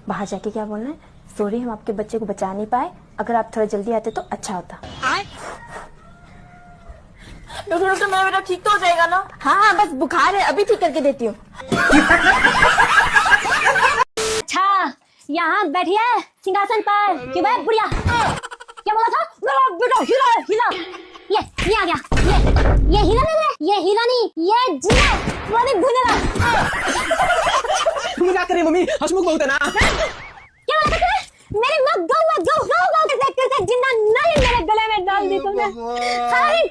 बाहर जाके क्या बोलना है? सॉरी, हम आपके बच्चे को बचा नहीं पाए, अगर आप थोड़ा जल्दी आते तो अच्छा होता। डॉक्टर मेरा बेटा ठीक तो हो जाएगा ना? हाँ, बस बुखार है, अभी ठीक करके देती हूँ। अच्छा, यहाँ बैठिए सिंहासन पर। क्यों भाई बुढ़िया? क्या बोला था? मेरा बेटा हिला हिला। ये आ गया। ये हिला नहीं, ये हिला नहीं, ये जिला वाले भुनेगा। मजाक कर रही मम्मी, हंसमुख बहुत है ना। क्या बात है? मेरे मत गौ करके जिंदा नहीं मेरे गले में डाल दी तुमने। सारी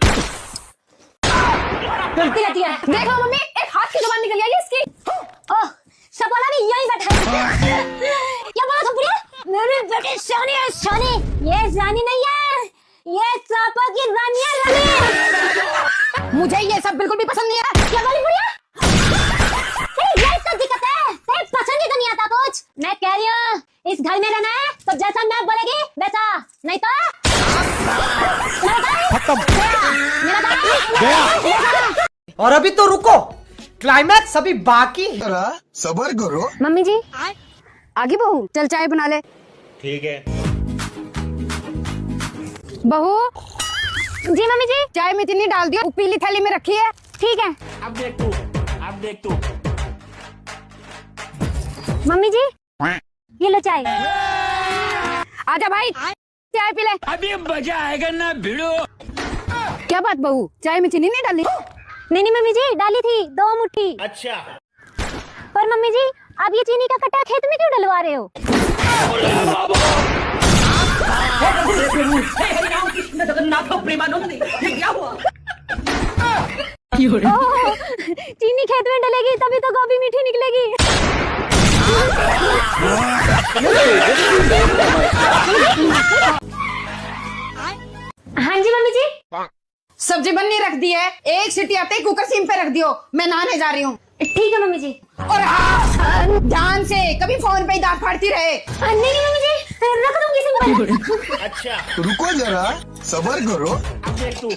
गलती रहती है। देखो मम्मी, एक हाथ की जुबान निकल गई इसकी। ओह, सपना भी यही बैठा है। क्या बोला तुम बुढ़िया? मेरे बेटे शानी है, शानी। ये शानी नहीं है, ये चापा की रानी है, रानी। मुझे ये सब बिल्कुल भी पसंद नहीं है। क्या बोली बुढ़िया? ये तो दिक्कत है, तेरे पसंद ही तो नहीं आता कुछ। मैं कह रही हूँ इस घर में रहना है तो जैसा मैं बोलेगी वैसा, नहीं तो खत्म। मेरा और अभी तो रुको, क्लाइमैक्स अभी बाकी। सबर करो। मम्मी जी आगे बहू, चल चाय बना ले। ठीक है। बहू जी मम्मी जी। चाय में चीनी डाल दियो, पीली थाली में रखी है। ठीक है अब देख तू। मम्मी जी, ये लो चाय। आजा भाई चाय पी ले। अभी मजा आएगा ना भिड़ो। क्या बात बहू, चाय में चीनी नहीं डाली? नहीं मम्मी जी, डाली थी 2 मुट्ठी। अच्छा। पर मम्मी जी, आप ये चीनी का कट्टा खेत में क्यों डलवा रहे हो? ओह, चीनी खेत में डलेगी तभी तो गोभी मीठी निकलेगी। हाँ जी मम्मी जी। सब्जी बननी रख दी है, एक सीटी आते ही कुकर सिम पे रख दियो, मैं नहाने जा रही हूँ। ठीक है मम्मी जी। और हाँ, ध्यान से, कभी फोन पे ही दांत फाड़ती रहे। नहीं मम्मी जी, रख दूंगी सिम पर। अच्छा। रुको जरा, सबर करो। अब देख तू। जी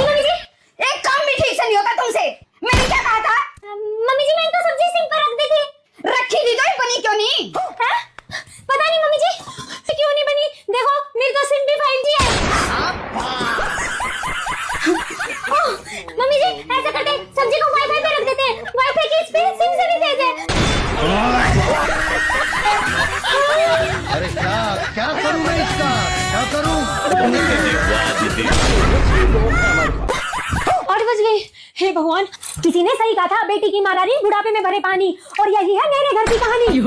मम्मी जी। एक काम भी ठीक से नहीं होता तुमसे। मैंने क्या कहा था? मम्मी जी, मैंने तो सब्जी सिम पर रख दी थी। रखी थी तो ये बनी क्यों नहीं? है? पता नहीं मम्मी जी, क्यों नहीं बनी। देखो मेरी तो सिम भी 5G है। ओह, मम्मी जी ऐसा करते सब्जी को वाईफाई पे रख देते हैं, वाईफाई की स्पीड सिम से भी तेज है। अरे क्या करूँ मैं इसका, क्या करूँ? 8 बज गई। हे भगवान, किसी ने सही कहा था, बेटी की मारा रही बुढ़ापे में भरे पानी। और यही है मेरे घर की कहानी।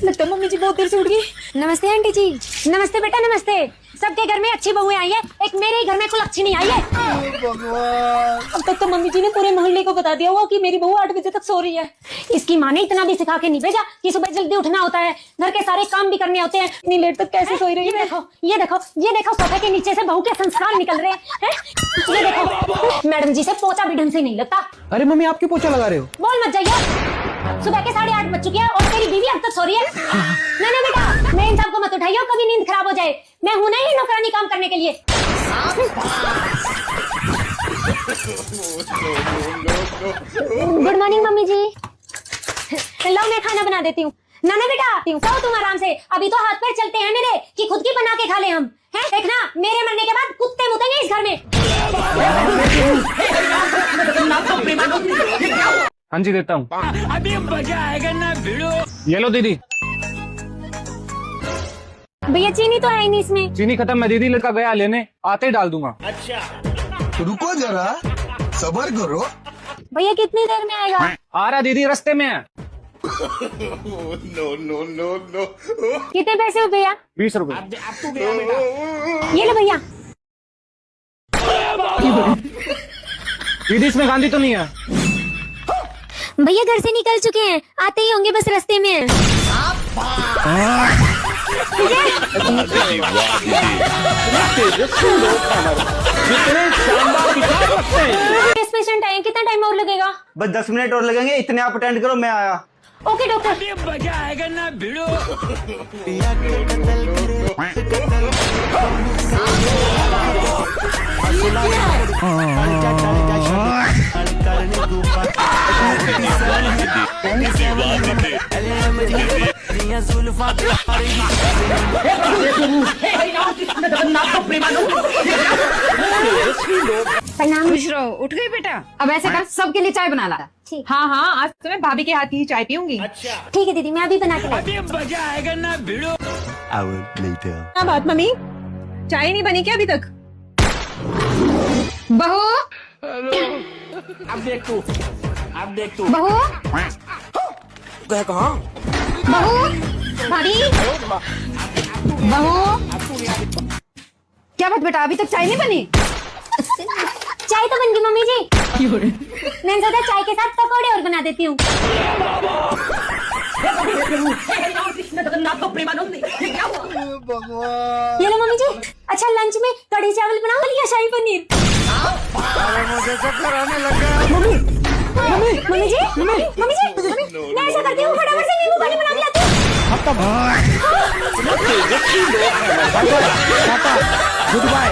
लगता है मम्मी जी बहुत देर से उठ गई। नमस्ते आंटी जी। नमस्ते बेटा, नमस्ते। सबके घर में अच्छी बहुएं आई है, एक मेरे ही घर में कुलच्छनी आई है। अब तक तो मम्मी जी ने पूरे मोहल्ले को बता दिया हुआ कि मेरी बहू 8 बजे तक सो रही है। इसकी माँ ने इतना भी सिखा के नहीं भेजा कि सुबह जल्दी उठना होता है, घर के सारे काम भी करने होते हैं। इतनी लेट तक कैसे सोई रही है? ये देखो सोफे के नीचे से बहू के संस्कार निकल रहे हैं। ये देखो मैडम जी से पोछा भी ढंग से नहीं लगता। अरे मम्मी आप क्यों पोछा लगा रहे हो? बोल मत जाइए, सुबह के 8:30 बज चुकी है और तेरी बीवी अब तक सो रही है। नहीं बेटा, मैं इन सबको मत उठाइए, कभी नींद खराब हो जाए। मैं हूं नहीं नौकरानी काम करने के लिए। गुड मॉर्निंग मम्मी जी। लो मैं खाना बना देती हूँ। ना बेटा, सो तुम आराम से, अभी तो हाथ पैर चलते हैं मेरे कि खुद की बना के खा ले हम। हैं? देखना मेरे मरने के बाद कुत्ते मुतेंगे इस घर में। हाँ जी देता हूँ। अभी मजा आएगा ना भिड़ो। ये लो दीदी। भैया चीनी तो है ही नहीं इसमें। चीनी खत्म है दीदी, लड़का गया लेने, आते ही डाल दूंगा। अच्छा। रुको जरा, सबर करो। भैया कितनी देर में आएगा? आ रहा दीदी, रास्ते में है। नो। कितने पैसे हो भैया? 20 रुपए। अब तू गया बेटा। ये लो भैया। दीदी इसमें गांधी तो नहीं है? भैया घर से निकल चुके हैं, आते ही होंगे, बस रास्ते में है। पेशेंट आए, कितना टाइम और लगेगा? बस 10 मिनट और लगेंगे, इतने आप अटेंड करो, मैं आया। Okay doctor. अभी मजा आएगा ना भिड़ो। हाँ प्रणाम। खुश रहो। उठ गई बेटा? अब ऐसे कर, सबके लिए चाय बना ला। ठीक। हाँ हाँ, आज तो मैं भाभी के हाथ की ही चाय पीऊंगी। ठीक है दीदी, मैं अभी बना के लाई। अभी मजा आएगा ना भिड़ो। क्या बात मम्मी, चाय नहीं बनी क्या अभी तक? बहू, अब देख तू, अब देख तू। बहू, कहाँ? बहू, भाभी, बहू। क्या बात बेटा, अभी तक चाय नहीं बनी? चाय तो बन गई मम्मी जी। मैंने सोचा चाय के साथ पकौड़े और बना देती हूँ। ये लो मम्मी जी। अच्छा लंच में कढ़ी चावल बनाओ या शाही पनीर? मम्मी जी, मम्मी जी, मैं ऐसा करती हूँ, फटाफट से नींबू पानी बना के लाती हूँ। Good bye.